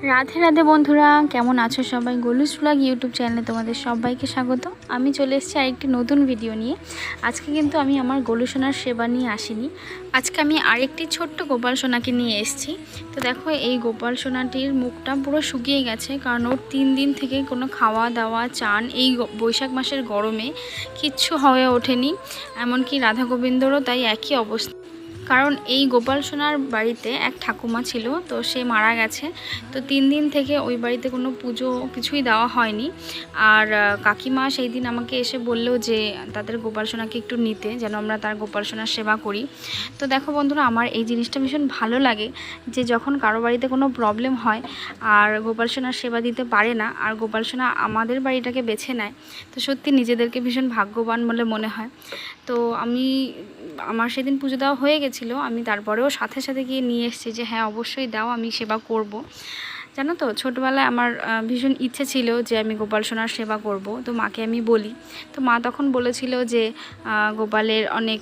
রাধে রাধে বন্ধুরা, কেমন আছো সবাই? গোলুস ব্লগ ইউটিউব চ্যানেলে তোমাদের সবাইকে স্বাগত। আমি চলে এসেছি আরেকটি নতুন ভিডিও নিয়ে। আজকে কিন্তু আমি আমার গোলু সোনার সেবা নিয়ে আসিনি। আজকে আমি আরেকটি ছোট্ট গোপাল সোনাকে নিয়ে এসেছি। তো দেখো, এই গোপাল সোনাটির মুখটা পুরো শুকিয়ে গেছে, কারণ ওর 3 দিন থেকে কোনো খাওয়া দাওয়া চান এই বৈশাখ মাসের গরমে কিচ্ছু হয়ে ওঠেনি। এমনকি রাধা গোবিন্দরও তাই একই অবস্থা, কারণ এই গোপাল সোনার বাড়িতে এক ঠাকুমা ছিল, তো সে মারা গেছে। তো 3 দিন থেকে ওই বাড়িতে কোনো পুজো কিছুই দেওয়া হয়নি। আর কাকিমা সেই দিন আমাকে এসে বললো যে তাদের গোপাল সোনাকে একটু নিতে, যেন আমরা তার গোপাল সোনার সেবা করি। তো দেখো বন্ধুরা, আমার এই জিনিসটা ভীষণ ভালো লাগে যে যখন কারো বাড়িতে কোনো প্রবলেম হয় আর গোপাল সোনার সেবা দিতে পারে না, আর গোপাল সোনা আমাদের বাড়িটাকে বেছে নেয়, তো সত্যি নিজেদেরকে ভীষণ ভাগ্যবান বলে মনে হয়। তো আমার সেদিন পুজো দেওয়া হয়ে গেছিলো, আমি তারপরেও সাথে সাথে গিয়ে নিয়ে এসেছি যে হ্যাঁ অবশ্যই দাও, আমি সেবা করব। জানো তো, ছোটোবেলায় আমার ভীষণ ইচ্ছে ছিল যে আমি গোপাল সোনার সেবা করব। তো মাকে আমি বলি, তো মা তখন বলেছিল যে গোপালের অনেক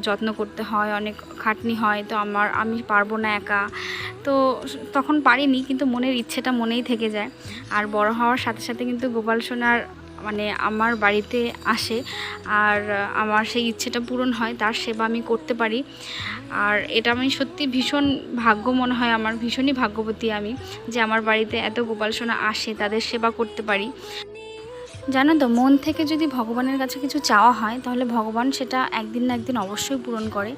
যত্ন করতে হয়, অনেক খাটনি হয়, তো আমি পারবো না একা। তো তখন পারিনি, কিন্তু মনের ইচ্ছেটা মনেই থেকে যায়। আর বড় হওয়ার সাথে সাথে কিন্তু গোপাল সোনার আমার বাড়িতে আসে, আর আমার সেই ইচ্ছেটা পূরণ হয়, তার সেবা আমি করতে পারি। আর এটা আমি সত্যি ভীষণ ভাগ্য মনে হয়, আমার ভীষণই ভাগ্যবতী আমি যে আমার বাড়িতে এত গোপাল সোনা আসে, তাদের সেবা করতে পারি। জানো তো, মন থেকে যদি ভগবানের কাছে কিছু চাওয়া হয় তাহলে ভগবান সেটা একদিন না একদিন অবশ্যই পূরণ করে,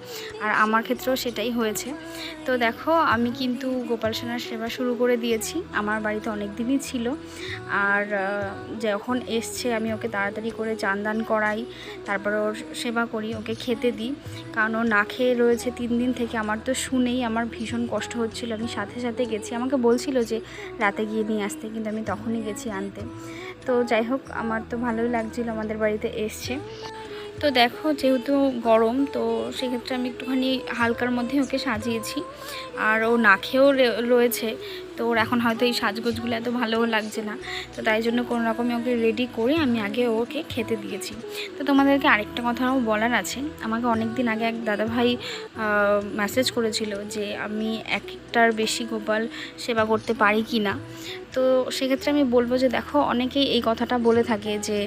আর আমার ক্ষেত্রেও সেটাই হয়েছে। তো দেখো, আমি কিন্তু গোপাল সোনার সেবা শুরু করে দিয়েছি, আমার বাড়িতে অনেক দিনই ছিল। আর যখন এসছে আমি ওকে তাড়াতাড়ি করে চান দান করাই, তারপরে ওর সেবা করি, ওকে খেতে দিই, কারণ ও না খেয়ে রয়েছে 3 দিন থেকে। আমার তো শুনেই আমার ভীষণ কষ্ট হচ্ছিল, আমি সাথে সাথে গেছি, আমাকে বলছিল যে রাতে গিয়ে নিয়ে আসতে, কিন্তু আমি তখনই গেছি আনতে। তো যাই হোক, আমার তো ভালোই লাগছিল আমাদের বাড়িতে এসছে। তো দেখো, যেহেতু গরম, তো সেক্ষেত্রে আমি একটুখানি হালকার মধ্যে ওকে সাজিয়েছি। আর ও না খেয়েও রয়েছে, তো ওর এখন হয়তো এই সাজগোজগুলো এত ভালোও লাগছে না, তো তাই জন্য কোনো রকমে ওকে রেডি করে আমি আগে ওকে খেতে দিয়েছি। তো তোমাদেরকে আরেকটা কথাও বলার আছে, আমাকে অনেক দিন আগে এক দাদাভাই মেসেজ করেছিল যে আমি একটার বেশি গোপাল সেবা করতে পারি কি না। তো সেক্ষেত্রে আমি বলবো যে দেখো, অনেকেই এই কথাটা বলে থাকে যে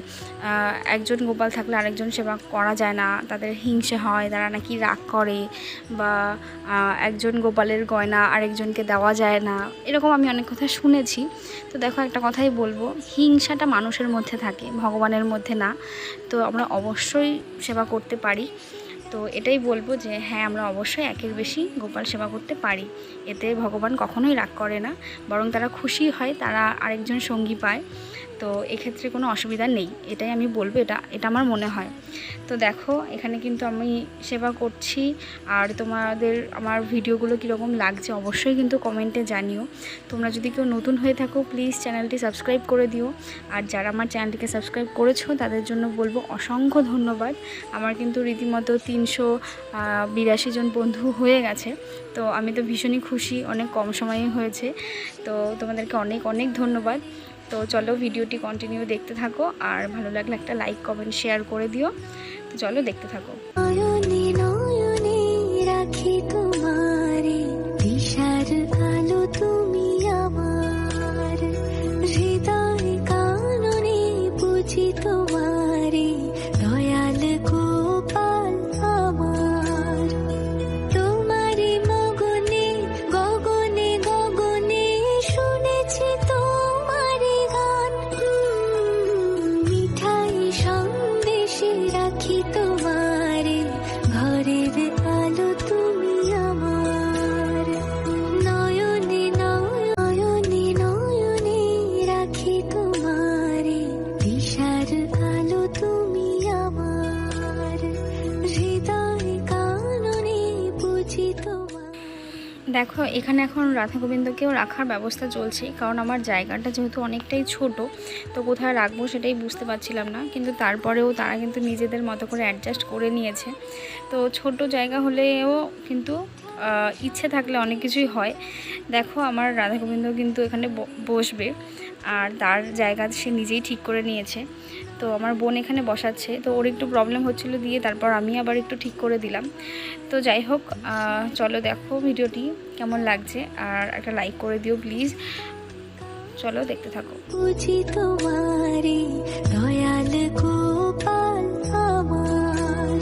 একজন গোপাল থাকলে আরেকজন সেবা করা যায় না, তাদের হিংসে হয়, তারা নাকি রাগ করে, বা একজন গোপালের গয়না আরেকজনকে দেওয়া যায় না, এরকম আমি অনেক কথা শুনেছি। তো দেখো, একটা কথাই বলবো, হিংসাটা মানুষের মধ্যে থাকে, ভগবানের মধ্যে না। তো আমরা অবশ্যই সেবা করতে পারি। তো এটাই বলবো যে হ্যাঁ, আমরা অবশ্যই একের বেশি গোপাল সেবা করতে পারি, এতে ভগবান কখনোই রাগ করে না, বরং তারা খুশি হয়, তারা আরেকজন সঙ্গী পায়। তো এক্ষেত্রে কোনো অসুবিধা নেই, এটাই আমি বলবো, এটা আমার মনে হয়। তো দেখো, এখানে কিন্তু আমি সেবা করছি। আর তোমাদের আমার ভিডিওগুলো কীরকম লাগছে অবশ্যই কিন্তু কমেন্টে জানিও। তোমরা যদি কেউ নতুন হয়ে থাকো, প্লিজ চ্যানেলটি সাবস্ক্রাইব করে দিও। আর যারা আমার চ্যানেলটিকে সাবস্ক্রাইব করেছো তাদের জন্য বলবো অসংখ্য ধন্যবাদ। আমার কিন্তু রীতিমতো 382 জন বন্ধু হয়ে গেছে, তো আমি তো ভীষণই খুশি, অনেক কম সময়ে হয়েছে। তো তোমাদেরকে অনেক অনেক ধন্যবাদ। তো চলো, ভিডিওটি কন্টিনিউ দেখতে থাকো, আর ভালো লাগলে একটা লাইক কমেন্ট শেয়ার করে দিও। তো চলো, দেখতে থাকো। রাখি তোমারে দিশার আলো, তুমি আমার হৃদয় কাননে বুঝি তোমারে, দয়াল গোপাল আমার। তোমারি মগনে গগনে গগনে শুনেছি তোমারি গান, মিঠাই সন্দেশে রাখি তোমারে, ঘরের আলো তুমি আমার। নয়নে নয়নে নয়নে রাখি তোমারে, দিশার আলো তুমি আমার, হৃদয় কাননে বুঝি তোমার। দেখো, এখানে এখন রাধা গোবিন্দকেও রাখার ব্যবস্থা চলছে, কারণ আমার জায়গাটা যেহেতু অনেকটাই ছোট, তো কোথায় রাখবো সেটাই বুঝতে পারছিলাম না, কিন্তু তারপরেও তারা কিন্তু নিজেদের মতো করে অ্যাডজাস্ট করে নিয়েছে। তো ছোট জায়গা হলেও কিন্তু ইচ্ছে থাকলে অনেক কিছুই হয়। দেখো, আমার রাধা গোবিন্দ কিন্তু এখানে বসবে, আর তার জায়গা সে নিজেই ঠিক করে নিয়েছে। তো আমার বোন এখানে বসাচ্ছে, তো ওর একটু প্রবলেম হচ্ছিলো দিয়ে তারপর আমি আবার একটু ঠিক করে দিলাম। তো যাই হোক, চলো দেখো ভিডিওটি কেমন লাগছে, আর একটা লাইক করে দিও প্লিজ। চলো দেখতে থাকো। বুঝি তোমারে দয়াল গোপাল আমার,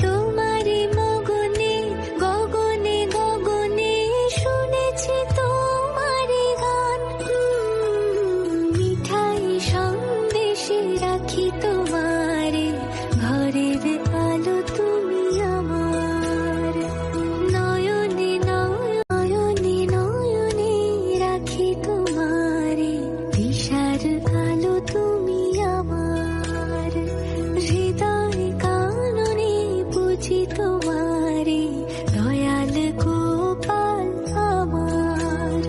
তোমারি মগনে গগনে গগনে শুনেছি তোমারি গান। মিঠাই সন্দেশে রাখি তোমারে, ঘরের আলো তুমি আমার। নয়নে নয়নে নয়নে রাখি তোমারে, দিশার আলো তুমি আমার। হৃদয় কাননে বুঝি তোমারে দয়াল গোপাল আমার,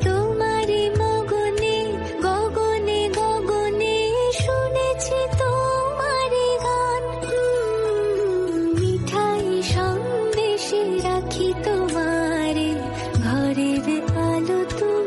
তোমারি মগনে গগনে গগনে শুনেছি তোমারি গান। মিঠাই সন্দেশে রাখি তোমারে, ঘরের আলো তুমি